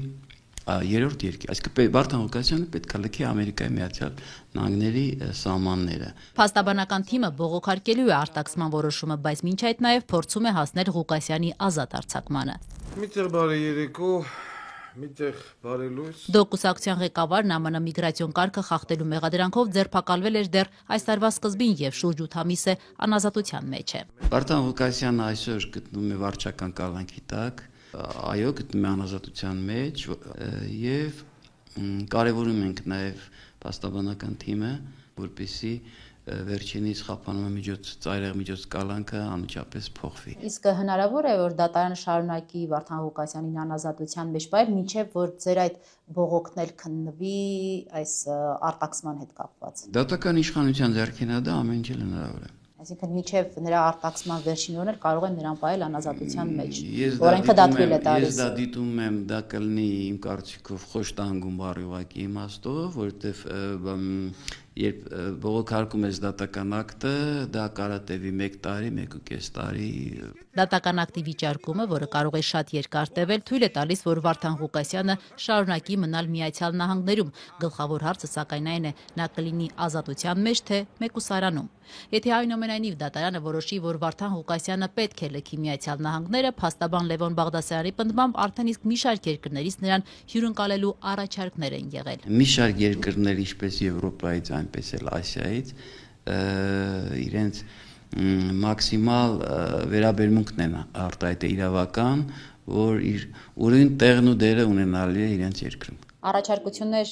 երրորդ երկիր, այսինքն Վարդան Ղուկասյանը պետք է լքի Ամերիկայի Միացյալ Նահանգների սահմանները։ Փաստաբանական թիմը բողոքարկելու է արտաքսման որոշումը, բայց մինչ այդ նաև փորձում է հասնել Ղուկասյանի ազատ արձակմանը։ Միտեղ բարի երեկո, միտեղ բարի լույս։ Դոկ կուսակցության ղեկավարն ԱՄՆ միգրացիոն կարգը խախտելու մեղադրանքով ձերբակալվել էր դեռ այս տարվա սկզբին եւ շուրջ 8 ամիս է անազատության մեջ է։ Վարդան Ղուկասյանը այսօր գտնվում է վարչական կալանքի տակ, այո, գտնվում է անազատության մեջ եւ կարևորում ենք նաեւ փաստաբանական թիմը, որպեսզի վերջինիս խափանումը ծայրահեղ միջոց կալանքը անմիջապես փոխվի։ Իսկ հնարավոր է, որ դատարանը շարունակի Վարդան Ղուկասյանին անազատության մեջ պահել, մինչև որ ձեր այդ բողոքն էլ քննվի այս արտաքսման հետ կապված։ Դատական իշխանության ձեռքին է դա ամեն ինչ հնարավոր է։ Այսինքն մինչև նրա արտաքսման վերջին օրն էլ կարող են նրան պահել անազատության մեջ, որոնքը դատվել է տալիս։ Ես դա դիտում եմ, դա կլինի իմ կարծիքով խոշտանգում բառի ուղղակի իմաստով, որովհետև երբ բողոքարկում ես դատական ակտը, դա կարող է տևի 1 տարի, 1.5 տարի։ Դատական ակտի վիճարկումը, որը կարող է շատ երկար տևել, թույլ է տալիս, որ Վարդան Ղուկասյանը շարունակի մնալ Միացյալ Նահանգներում։ Գլխավոր հարցը սակայն այն է, նա կլինի ազատության մեջ, թե մեկուսարանում։ Եթե այնուամենայնիվ դատարանը որոշի, որ Վարդան Ղուկասյանը պետք է լքի Միացյալ Նահանգները, փաստաբան Լևոն Բաղդասարյանի պնդմամբ արդեն իսկ մի շարք երկրներից նրան հյուրընկալելու առաջարկներ են եղել։ Մի շարք երկրներ, ինչպես Եվրոպայից, այնպես էլ Ասիայից, իրենց մաքսիմալ վերաբերմունքն են արտահայտել իրավական, որ իր ուրույն տեղն ու դերը ունենալի է իրենց երկրում։ Առաջարկություններ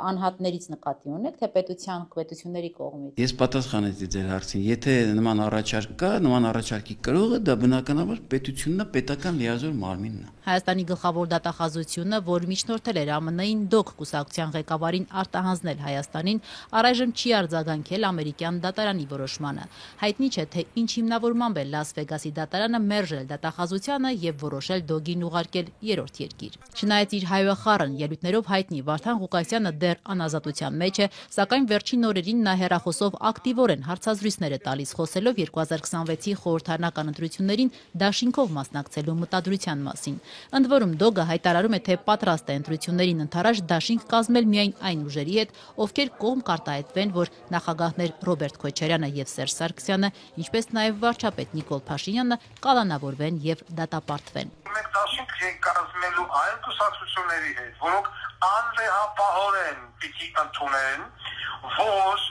անհատներից նկատի ունեք, թե պետությունների կողմից։ Ես պատասխանեցի ձեր հարցին, եթե նման առաջարկ կա, նման առաջարկի կրողը դա բնականաբար պետությունն է, պետական լիազոր մարմինն է։ Հայաստանի գլխավոր դատախազությունը, որ միջնորդել էր ԱՄՆ-ին Դոկ կուսակցության ղեկավարին արտահանձնել Հայաստանին, առայժմ չի արձագանքել ամերիկյան դատարանի որոշմանը։ Հայտնի չէ, թե ինչ հիմնավորմամբ է Լաս Վեգասի դատարանը մերժել դատախազությանը եւ որոշել Դոգին ուղարկել երրորդ երկիր։ Չնայած իր հայոյախառն ելույթներով հայտնի Վարդան Ղուկասյանը դեռ անազատության մեջ է, սակայն վերջին օրերին նա հեռախոսով ակտիվորեն հարցազրույցներ է տալիս, խոսելով 2026-ի խորհրդարանական ընտրություններին դաշինքով մասնակցելու մտադրության մասին։ Ընդ որում Դոգը հայտարարում է, թե պատրաստ է ընտրություններին ընդառաջ դաշինք կազմել միայն այն ուժերի հետ, ովքեր կողմ կարտահայտվեն, որ նախագահներ Ռոբերտ Քոչարյանը եւ Սերժ Սարգսյանը, ինչպես նաեւ վարչապետ Նիկոլ Փաշինյանը կալանավորվեն եւ դատապարտվեն։ Մենք դաշինք ենք կազմելու այն կուսակցությունների հետ, որոնք անվեհապահորեն պիտի ընդունեն, որ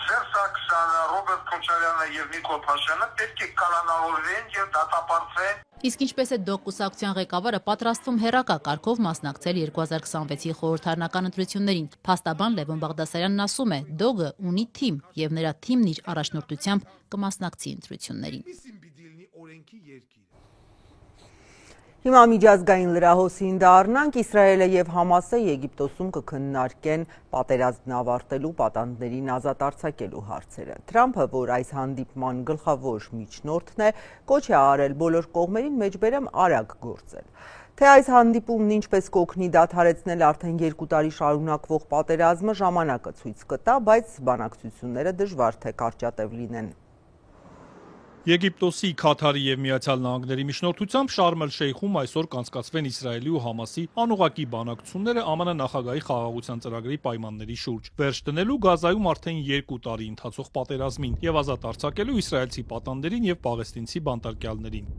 Սերժ Սարգսյանը, Ռոբերտ Քոչարյանը եւ Նիկոլ Փաշինյանը պետք է կալանավորվեն եւ դատապարտվեն։ Իսկ ինչպես է Դոկ կուսակցության ղեկավարը պատրաստվում հերակա կարգով մասնակցել 2026-ի խորհրդարանական ընտրություններին։ Փաստաբան Լևոն Բաղդասարյանն ասում է, Դոգը ունի թիմ եւ նրա թիմն իր առաջնորդությամբ կմասնակցի ընտրություններին։ Հիմա միջազգային լրահոսին դառնանք, Իսրայելը եւ Համասը Եգիպտոսում կքննարկեն պատերազմն ավարտելու պատանդներին ազատ արձակելու հարցերը։ Թրամփը, որ այս հանդիպման գլխավոր միջնորդն է, կոչ է արել բոլոր կողմերին մեջբերեմ արագ գործել։ Թե այս հանդիպումն ինչպես կօգնի դադարեցնել արդեն 2 տարի շարունակվող պատերազմը, ժամանակը ցույց կտա, բայց բանակցությունները դժվար թե կարճատև լինեն։ Եգիպտոսի, Քաթարի եւ Միացյալ Նահանգների միջնորդությամբ Շարմ էլ-Շեյխում այսօր կանցկացվեն Իսրայելի ու Համասի անուղղակի բանակցությունները ԱՄՆ նախագահի խաղաղության ծրագրի պայմանների շուրջ, վերջ դնելու Գազայում արդեն 2 տարի ընթացող պատերազմին եւ ազատ արձակելու իսրայելցի պատանդերին եւ պաղեստինցի բանտարկյալներին։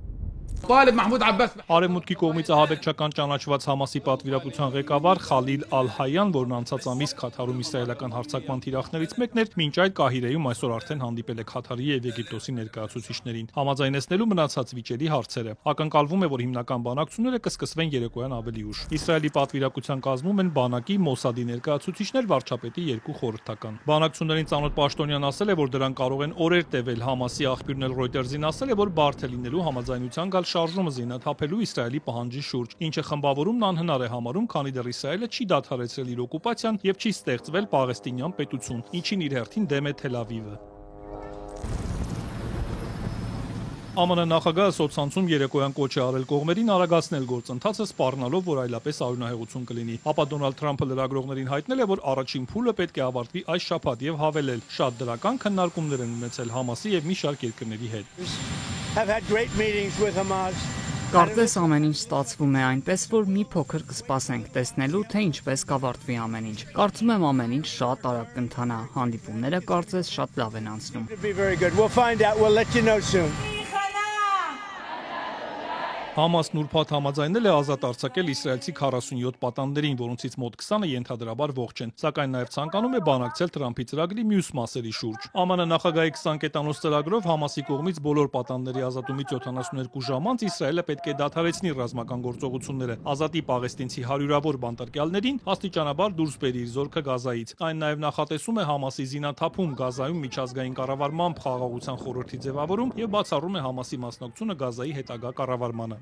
Արևմուտքի կողմից ահաբեկչական ճանաչված Համասի պատվիրակության ղեկավար Խալիլ Ալ-Հայան, որն անցած ամիս Քաթարում իսրայելական հարձակման թիրախներից մեկն էր, մինչ այդ Կահիրեում այսօր արդեն հանդիպել է Քաթարի եւ Եգիպտոսի ներկայացուցիչներին, համաձայնեցնելու մնացած վիճելի հարցերը։ Ակնկալվում է, որ հիմնական բանակցությունները կսկսվեն երեկոյան ավելի ուշ։ Իսրայելի պատվիրակության կազմում են բանակի, Մոսադի ներկայացուցիչներ, վարչապետի 2 խորհրդական։ Բանակցություններին ծանոթ պաշտոնյան ասել է, որ դրանք կարող են օրեր տևել։ Համասի աղբյուրն էլ Reuters-ին ասել է, որ բարդ է լինելու համաձայնության գալ շարժումը զինաթափելու Իսրայելի պահանջի շուրջ, ինչը խմբավորումն անհնար է համարում, քանի դեռ Իսրայելը չի դադարեցրել իր օկուպացիան եւ չի ստեղծվել պաղեստինյան պետություն, ինչին իր հերթին դեմ է Թել Ավիվը։ ԱՄՆ նախագահը սոցցանցում երեկոյան կոչ է արել կողմերին արագացնել գործընթացը, սպառնալով, որ այլապես արյունահեղություն կլինի։ Ապա Դոնալդ Թրամփը լրագրողներին հայտնել է, որ առաջին փուլը պետք է ավարտվի այս շաբաթ եւ հավելել. շատ դրական քննարկումներ են ունեցել Համասի եւ մի շարք երկրների հետ։ Կարծես ամեն ինչ ստացվում է այնպես, որ մի փոքր կսպասենք տեսնելու, թե ինչպես կավարտվի ամեն ինչ։ Կարծում եմ ամեն ինչ շատ արագ կընթանա, հանդիպումները կարծես շատ լավ են անցնում։ Համասն ուրբաթ համաձայնել է ազատ արձակել իսրայելցի 47 պատանդերին, որոնցից մոտ 20-ը ենթադրաբար ողջ են, սակայն նաև ցանկանում է բանակցել Թրամփի ծրագրի մյուս մասերի շուրջ։ ԱՄՆ նախագահի 20 կետանոց ծրագրով Համասի կողմից բոլոր պատանդերի ազատումից 72 ժամ անց Իսրայելը պետք է դադարեցնի ռազմական գործողությունները, ազատի պաղեստինցի հարյուրավոր բանտարկյալներին, աստիճանաբար դուրս բերի իր զորքը Գազայից։ Այն նաև նախատեսում է Համասի զինաթափում Գազայում միջազգային կառավարմամբ խաղաղության խորհրդի ձևավորում եւ բացառում է Համասի մասնակցությունը Գազայի հետագա կառավարմանը։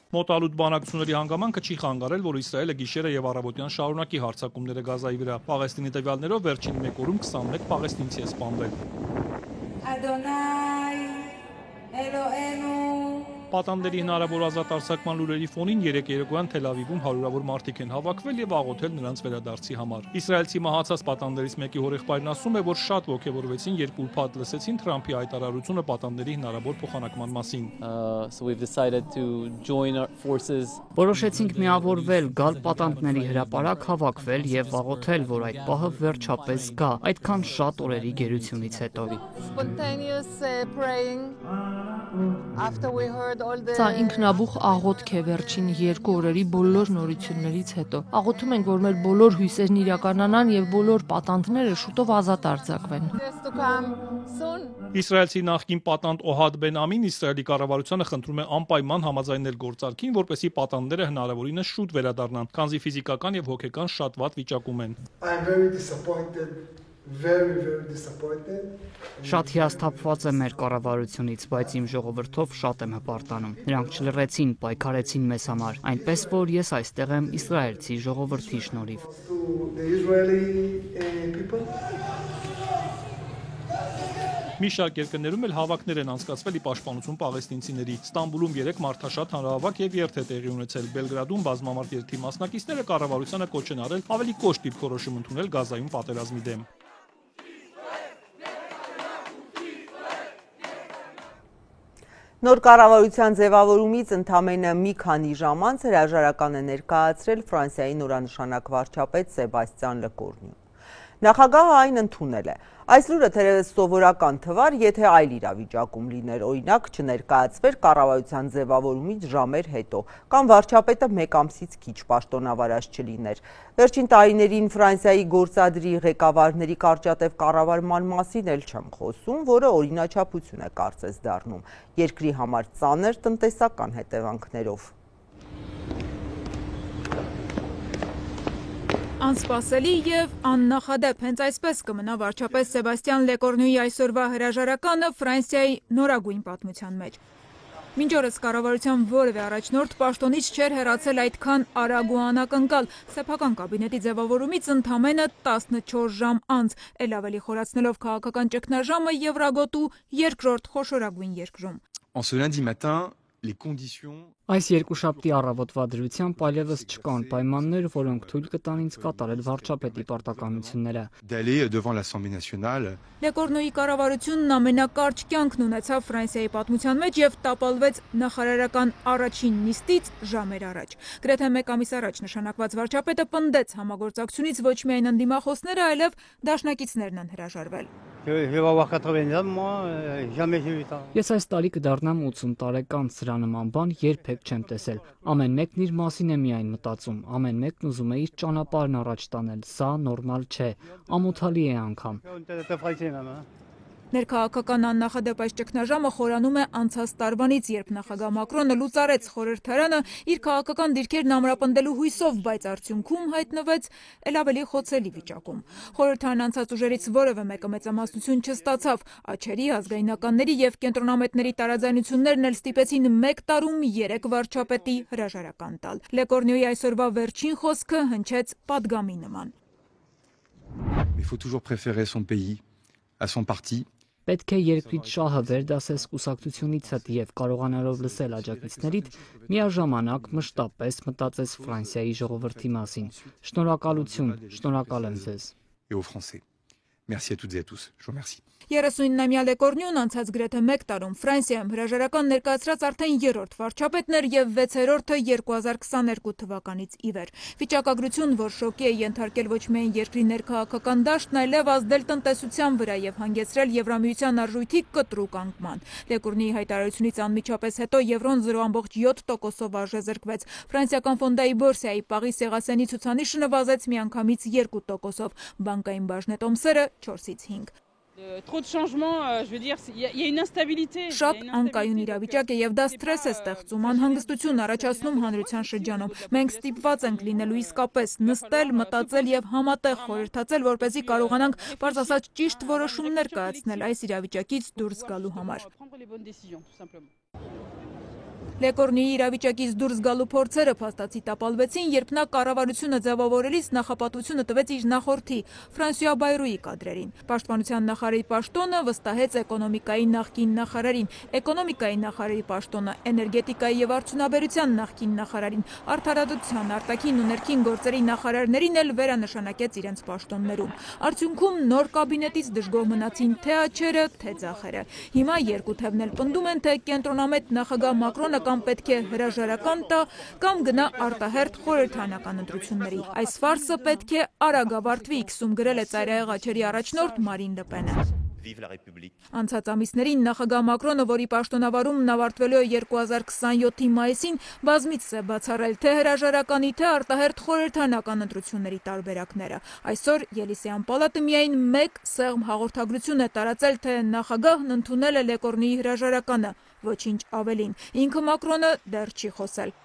Մոտալուտ բանակցությունների հանգամանքը չի խանգարել, որ Իսրայելը գիշերը եւ առավոտյան շարունակի հարձակումները Գազայի վրա։ Պաղեստինի տվյալներով վերջին 1 օրում 21 պաղեստինցի է սպանվել։ Պատանդերի հնարավոր ազատ արձակման լուրերի ֆոնին երեկոյան Թել Ավիվում հարյուրավոր մարդիկ են հավաքվել եւ աղոթել նրանց վերադարձի համար։ Իսրայելցի մահացած պատանդերից մեկի հորեղբայրն ասում է, որ շատ ոգևորվեցին, երբ ուրբաթ լսեցին Թրամփի հայտարարությունը պատանդերի հնարավոր փոխանակման մասին։ Որոշեցինք միավորվել, գալ պատանդների հրապարակ հավաքվել եւ աղոթել, որ այդ պահը վերջապես գա, այդքան շատ օրերի գերությունից հետո։ Սա ինքնաբուխ աղոթք է վերջին 2 օրերի բոլոր նորություններից հետո։ Աղոթում ենք, որ մեր բոլոր հույսերն իրականանան եւ բոլոր պատանդները շուտով ազատ արձակվեն։ Իսրայելցի նախկին պատանդ Օհադ Բեն Ամին Իսրայելի կառավարությանը խնդրում է անպայման համաձայնել գործարքին, որպեսզի պատանդները հնարավորինս շուտ վերադառնան, քանզի ֆիզիկական եւ հոգեկան շատ վատ վիճակում են։ Շատ հիասթափված եմ մեր կառավարությունից, բայց իմ ժողովրդով շատ եմ հպարտանում։ Նրանք չլռեցին, պայքարեցին մեզ համար, այնպես որ ես այստեղ եմ իսրայելցի ժողովրդի շնորհիվ։ Մի շարք երկրներում էլ հավաքներ են անցկացվել ի պաշտպանություն պաղեստինցիների։ Ստամբուլում 3 մարդաշատ հանրահավաք եւ երթ է տեղի ունեցել։ Բելգրադում բազմամարդ երթի մասնակիցները կառավարությանը կոչ են արել ավելի կոշտ դիրքորոշում ընդունել Գազայում պատերազմի դեմ։ Նոր կառավարության ձևավորումից ընդամենը մի քանի ժամ անց հրաժարական է ներկայացրել Ֆրանսիայի նորանշանակ վարչապետ Սեբաստիան Լեկորնյուն։ Նախագահը այն ընդունել է։ Այս լուրը թերևս սովորական թվար, եթե այլ իրավիճակում լիներ, օրինակ չներկայացվեր կառավարության ձևավորումից ժամեր հետո, կամ վարչապետը 1 ամսից քիչ պաշտոնավարած չլիներ։ Վերջին տարիներին Ֆրանսիայի գործադրի ղեկավարների կարճատև կառավարման մասին էլ չեմ խոսում, որը օրինաչափություն է կարծես դառնում, երկրի համար ծանր տնտեսական հետևանքներով։ Անսպասելի եւ աննախադեպ հենց այսպես կմնա վարչապետ Սեբաստիան Լեկորնյուի այսօրվա հրաժարականը Ֆրանսիայի նորագույն պատմության մեջ։ Մինչ օրս կառավարության որևէ առաջնորդ պաշտոնից չէր հեռացել այդքան արագ ու անակնկալ, սեփական կաբինետի ձևավորումից ընդամենը 14 ժամ անց, էլ ավելի խորացնելով քաղաքական ճգնաժամը Եվրագոտու երկրորդ խոշորագույն երկրում։ En ce lundi matin, Այս երկուշաբթի առավոտվա դրությամբ այլևս չկան պայմաններ, որոնք թույլ կտան ինձ կատարել վարչապետի պարտականությունները։ Լեկորնոյի կառավարությունն ամենակարճ կյանքն ունեցավ Ֆրանսիայի պատմության մեջ եւ տապալվեց նախարարական առաջին նիստից ժամեր առաջ։ Գրեթե մեկ ամիս առաջ նշանակված վարչապետը պնդեց համագործակցությունից ոչ միայն ընդդիմախոսները, այլև դաշնակիցներն են հրաժարվել։ Ես այս տարի կդառնամ 80 տարեկան, սրա նման բան երբեք չեմ տեսել։ Ամեն մեկն իր մասին է միայն մտածում, ամեն մեկն ուզում է իր ճանապարհն առաջ տանել, սա նորմալ չէ, ամոթալի է անգամ։ Ներքաղաքական աննախադեպ այս ճգնաժամը խորանում է անցած տարվանից, երբ նախագահ Մակրոնը լուծարեց խորհրդարանը իր քաղաքական դիրքերն ամրապնդելու հույսով, բայց արդյունքում հայտնվեց էլ ավելի խոցելի վիճակում։ Խորհրդարան անցած ուժերից որևէ մեկը մեծամասնություն չստացավ, աչերի, ազգայնականների եւ կենտրոնամետների տարաձայնություններն էլ ստիպեցին 1 տարում 3 վարչապետի հրաժարական տալ։ Լեկորնյոյի այսօրվա վերջին խոսքը հնչեց պատգամի նման։ Il faut toujours préférer son pays à son parti. Պետք է երկրից շահը վերդասես կուսակցությունիցդ եւ կարողանալով լսել աջակիցներիդ, միաժամանակ մշտապես մտածես Ֆրանսիայի ժողովրդի մասին։ Շնորհակալություն, շնորհակալ եմ ձեզ։ Et aux Français. Merci à toutes et à tous. Je vous remercie. 39-ամյա Լեկորնյուն անցած գրեթե 1 տարում Ֆրանսիայում հրաժարական ներկայացրած արդեն 3-րդ վարչապետն էր եւ 6-րդը 2022 թվականից ի վեր։ Վիճակագրություն, որ շոկի է ենթարկել ոչ միայն երկրի ներքաղաքական դաշտն, այլև ազդել տնտեսության վրա եւ հանգեցրել Եվրամիության արժույթի կտրուկ անկման։ Լեկորնյոյի հայտարարությունից անմիջապես հետո եվրոն 0.7%-ով արժեզրկվեց։ Ֆրանսիական ֆոնդայի բորսայի Պարի Սեղասենի ցուցանիշը նվազեց միանգամից 2%-ով, բանկային բաժնետոմսերը 4-ից 5։ Շատ անկայուն իրավիճակ է եւ դա սթրես է ստեղծում, անհանգստություն առաջացնում հանրության շրջանում։ Մենք ստիպված ենք լինելու իսկապես նստել, մտածել եւ համատեղ խորհրդացել, որպեսզի կարողանանք բարձ ասած ճիշտ որոշումներ կայացնել այս իրավիճակից դուրս գալու համար։ Լեկորնյոյի իրավիճակից դուրս գալու փորձերը փաստացի տապալվեցին, երբ նա կառավարությունը ձևավորելիս նախապատվությունը տվեց իր նախորդի Ֆրանսուଆ Բայրուի կադրերին։ Պաշտպանության նախարարի պաշտոնը վստահեց էկոնոմիկայի նախկին նախարարին, էկոնոմիկայի նախարարի պաշտոնը էներգետիկայի եւ արդյունաբերության նախկին նախարարին, արդարադատության, արտաքին ու ներքին գործերի նախարարներին էլ վերանշանակեց իրենց պաշտոններում։ Արդյունքում նոր կաբինետից դժգոհ մնացին թե աչերը, թե ձախերը։ Հիմա երկու թևն էլ պնդում են, թե կենտրոնամետ նախագահ Մակրոնը կամ պետք է հրաժարական տա, կամ գնա արտահերթ խորհրդարանական ընտրությունների։ Այս ֆարսը պետք է արագ ավարտվի, քսում գրել է ծայրահեղ աչերի առաջնորդ Մարին Լը Պենը։ Անցած ամիսներին նախագահ Մակրոնը, որի պաշտոնավարումն ավարտվելու է 2027-ի մայիսին, բազմիցս է բացառել թե հրաժարականի, թե արտահերթ խորհրդարանական ընտրությունների տարբերակները։ Այսօր Ելիսեյան պալատը միայն 1 սեղմ հաղորդագրություն է տարածել, թե նախագահն ընդունել է Լեկորնյոյի հրաժարականը, ոչինչ ավելին։ Ինքը Մակրոնը դեռ չի խոսել։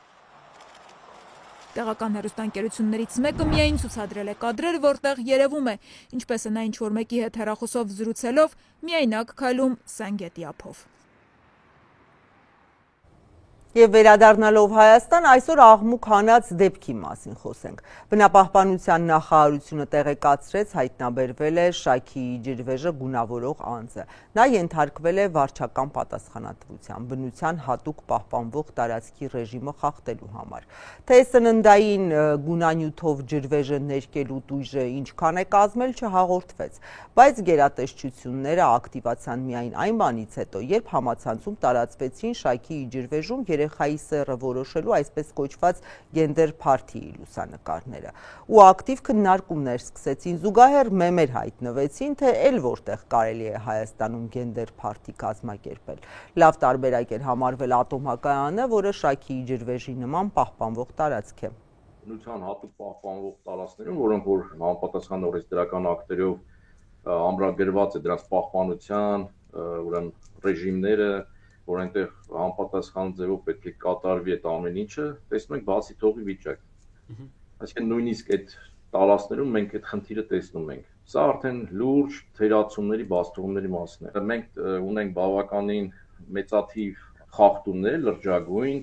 Տեղական հեռուստաընկերություններից մեկը միայն ցուցադրել է կադրեր, որտեղ երևում է, ինչպես է նա ինչ-որ մեկի հետ հեռախոսով զրուցելով, միայնակ քայլում Սենգետի ափով։ Եվ վերադառնալով Հայաստան, այսօր աղմուկ հանած դեպքի մասին խոսենք։ Բնապահպանության նախարարությունը տեղեկացրեց, հայտնաբերվել է Շաքիի ջրվեժը գունավորող անձը։ Նա ենթարկվել է վարչական պատասխանատվության, բնության հատուկ պահպանվող տարածքի ռեժիմը խախտելու համար։ Թե սննդային գունանյութով ջրվեժը ներկելու տույժը ինչքան է կազմել, չհաղորդվեց, բայց գերատեսչությունները ակտիվացան միայն այն բանից հետո, երբ համացանցում տարածվեցին Շաքիի ջրվեժում երեխայի սեռը որոշելու այսպես կոչված գենդեր փարթիի լուսանկարները։ Ու ակտիվ քննարկումներ սկսեցին, զուգահեռ մեմեր հայտնվեցին, թե էլ որտեղ կարելի է Հայաստանում գենդեր փարթի կազմակերպել։ Լավ տարբերակ էր համարվել ատոմակայանը, որը Շաքիի ջրվեժի նման պահպանվող տարածք է։ Բնության հատուկ պահպանվող տարածքներում, որոնք որ համապատասխան օրենսդրական ակտերով ամրագրված է դրանց պահպանության, ուրեմն ռեժիմները, որ այնտեղ համապատասխան ձևով պետք է կատարվի այդ ամեն ինչը, տեսնում ենք բացի թողի վիճակ։ Այսինքն նույնիսկ այդ տարածքներում մենք այդ խնդիրը տեսնում ենք։ Սա արդեն լուրջ թերացումների, բացթողումների մասին է։ Մենք ունենք բավականին մեծաթիվ խախտումներ լրջագույն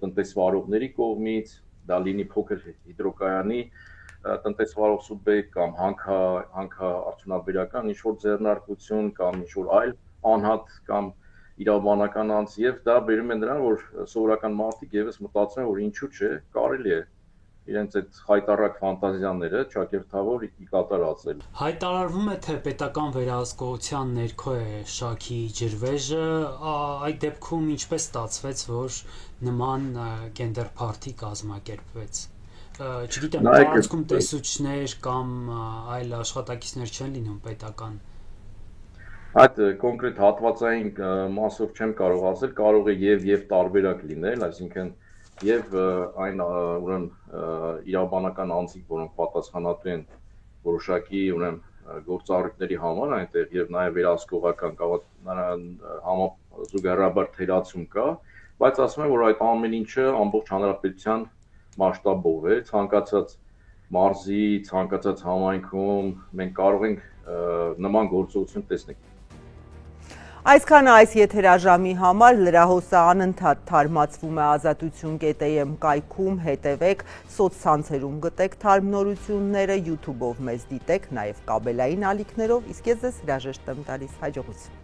տնտեսվարողների կողմից, դա լինի փոքր հիդրոկայանի տնտեսվարող սուբյեկտ կամ հանքարդյունաբերական ինչ-որ ձեռնարկություն կամ ինչ-որ այլ անհատ կամ իրավաբանական անձ եւ դա բերում է նրան, որ սովորական մարդիկ եւս մտածում են, որ ինչու՞ չէ, կարելի է իրենց այդ խայտառակ ֆանտազիաները ճակերտավոր կատարածել։ Հայտարարվում է, թե պետական վերահսկողության ներքո է Շաքի ջրվեժը, այդ դեպքում ինչպես ստացվեց, որ նման գենդեր փարթի կազմակերպվեց։ Չգիտեմ, տարածքում տեսուչներ կամ այլ աշխատակիցներ չեն լինում պետական։ Այդ կոնկրետ հատվածային մասով չեմ կարող ասել, կարող է եւ տարբերակ լինել, այսինքն եւ այն ուրեմն իրավաբանական անձիկ, որոնք պատասխանատու են որոշակի ուրեմն գործառույթների համար այնտեղ եւ նաեւ վերահսկողական համազուգահեռաբար թերացում կա, բայց ասում եմ, որ այդ ամեն ինչը ամբողջ հանրապետության մասշտաբով է, ցանկացած մարզի, ցանկացած համայնքում մենք կարող ենք նման գործողություն տեսնել։ Այսքանը այս եթերաժամի համար լրահոսը անընդհատ թարմացվում է ազատություն.am կայքում, հետևեք, սոցցանցերում գտեք թարմ նորությունները, YouTube-ով մեզ դիտեք, նաև կաբելային ալիքներով, իսկ ես ձեզ հրաժեշտ եմ տալիս, հաջողություն։